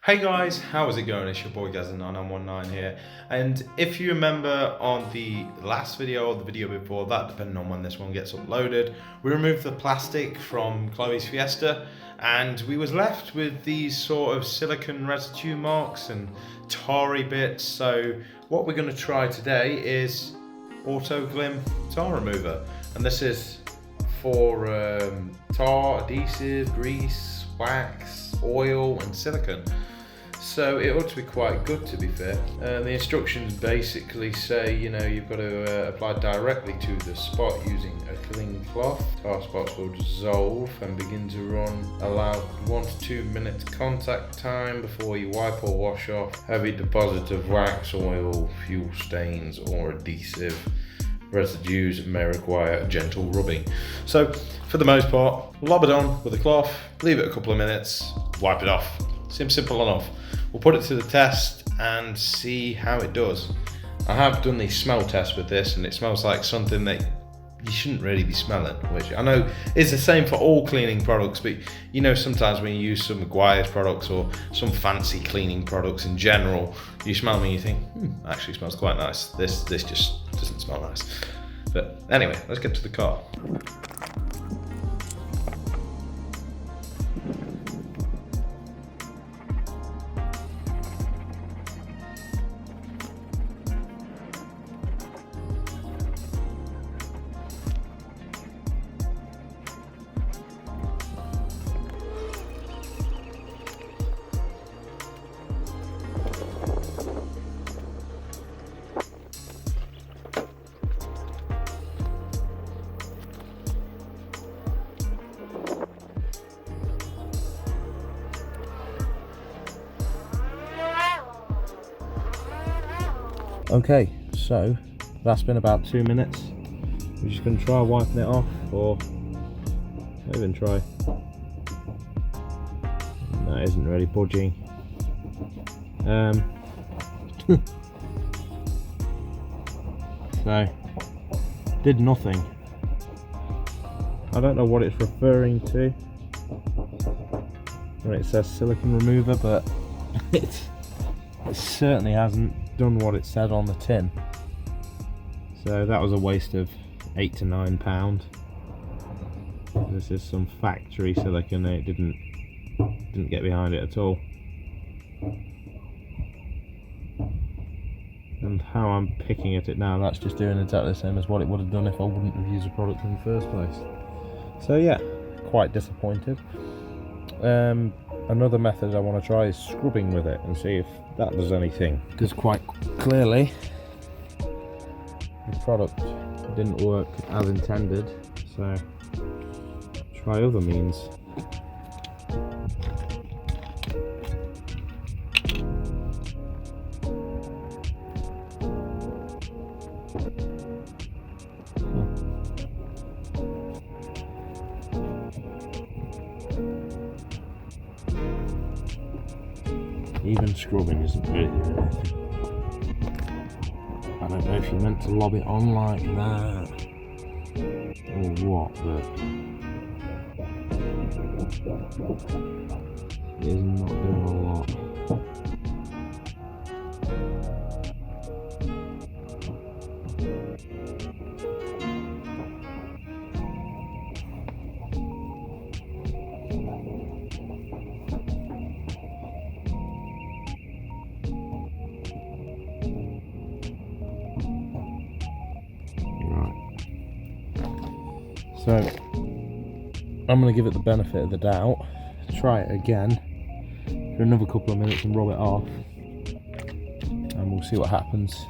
Hey guys, how is it going? It's your boy Gazza9919 here. And if you remember on the last video or the video before that, depending on when this one gets uploaded, we removed the plastic from Chloe's Fiesta and we was left with these sort of silicone residue marks and tarry bits. So what we're going to try today is Auto Glym tar remover. And this is for tar, adhesive, grease, wax, oil and silicone. So it ought to be quite good, to be fair. The instructions basically say, you've got to apply directly to the spot using a clean cloth. Tar spots will dissolve and begin to run. Allow 1 to 2 minutes contact time before you wipe or wash off heavy deposit of wax, oil, fuel stains or adhesive residues may require gentle rubbing. So for the most part, lob it on with a cloth, leave it a couple of minutes, wipe it off. Seems simple enough. We'll put it to the test and see how it does. I have done the smell test with this and it smells like something that you shouldn't really be smelling, which I know is the same for all cleaning products, but sometimes when you use some Maguire's products or some fancy cleaning products in general, you smell them and you think, actually smells quite nice. This just doesn't smell nice. But anyway, let's get to the car. Okay, so that's been about 2 minutes. We're just going to try wiping it off, or not even try. That isn't really budging. So, did nothing. I don't know what it's referring to when it says silicone remover, but it certainly hasn't done what it said on the tin. So that was a waste of £8 to £9. This is some factory silicone. It didn't get behind it at all. And how I'm picking at it now, that's just doing exactly the same as what it would have done if I wouldn't have used the product in the first place. So yeah, quite disappointed. Another method I want to try is scrubbing with it and see if that does anything, because quite clearly the product didn't work as intended, so try other means. Even scrubbing isn't really doing anything. I don't know if you meant to lob it on like that or what, but it is not doing a lot. So I'm going to give it the benefit of the doubt, try it again for another couple of minutes and rub it off, and we'll see what happens.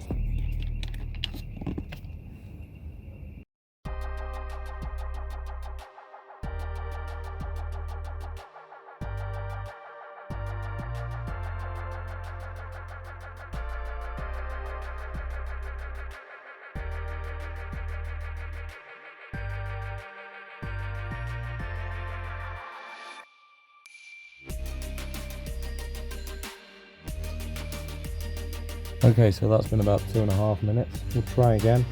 Okay, so that's been about 2.5 minutes. We'll try again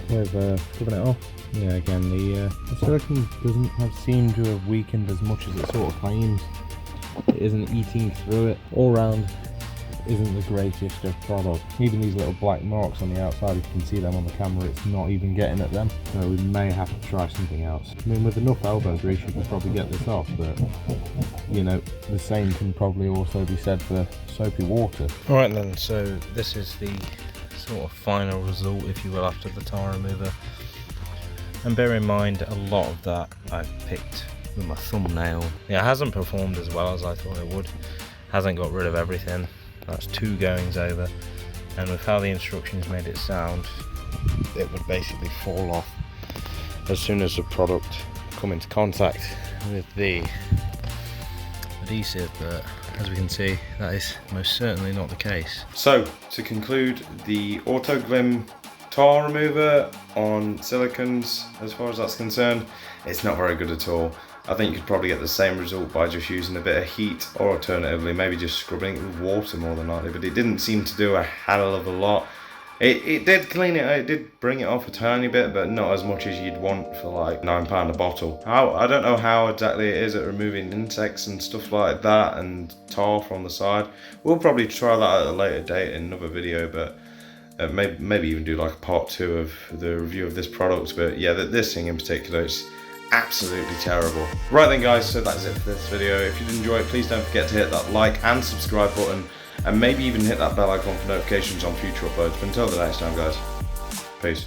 with giving it off. Yeah, again, the silicone doesn't seem to have weakened as much as it sort of claims. it isn't eating through it. All round isn't the greatest of product. Even these little black marks on the outside, you can see them on the camera, it's not even getting at them. So we may have to try something else. I mean, with enough elbow grease you could probably get this off, but you know, the same can probably also be said for soapy water. Alright then, so this is the sort of final result, if you will, after the tar remover. And bear in mind, a lot of that I've picked with my thumbnail. Yeah, it hasn't performed as well as I thought it would. Hasn't got rid of everything. That's 2 goings over. And with how the instructions made it sound, it would basically fall off as soon as the product come into contact with the adhesive, but as we can see, that is most certainly not the case. So to conclude, the Auto Glym tar remover on silicones, as far as that's concerned, it's not very good at all. I think you could probably get the same result by just using a bit of heat, or alternatively maybe just scrubbing it with water more than likely, but it didn't seem to do a hell of a lot. It did clean it, it did bring it off a tiny bit, but not as much as you'd want for like £9 a bottle. I don't know how exactly it is at removing insects and stuff like that and tar from the side. We'll probably try that at a later date in another video, but maybe even do like a part 2 of the review of this product. But yeah, this thing in particular is absolutely terrible. Right then guys, so that's it for this video. If you did enjoy it, please don't forget to hit that like and subscribe button, and maybe even hit that bell icon for notifications on future uploads. But until the next time guys, peace.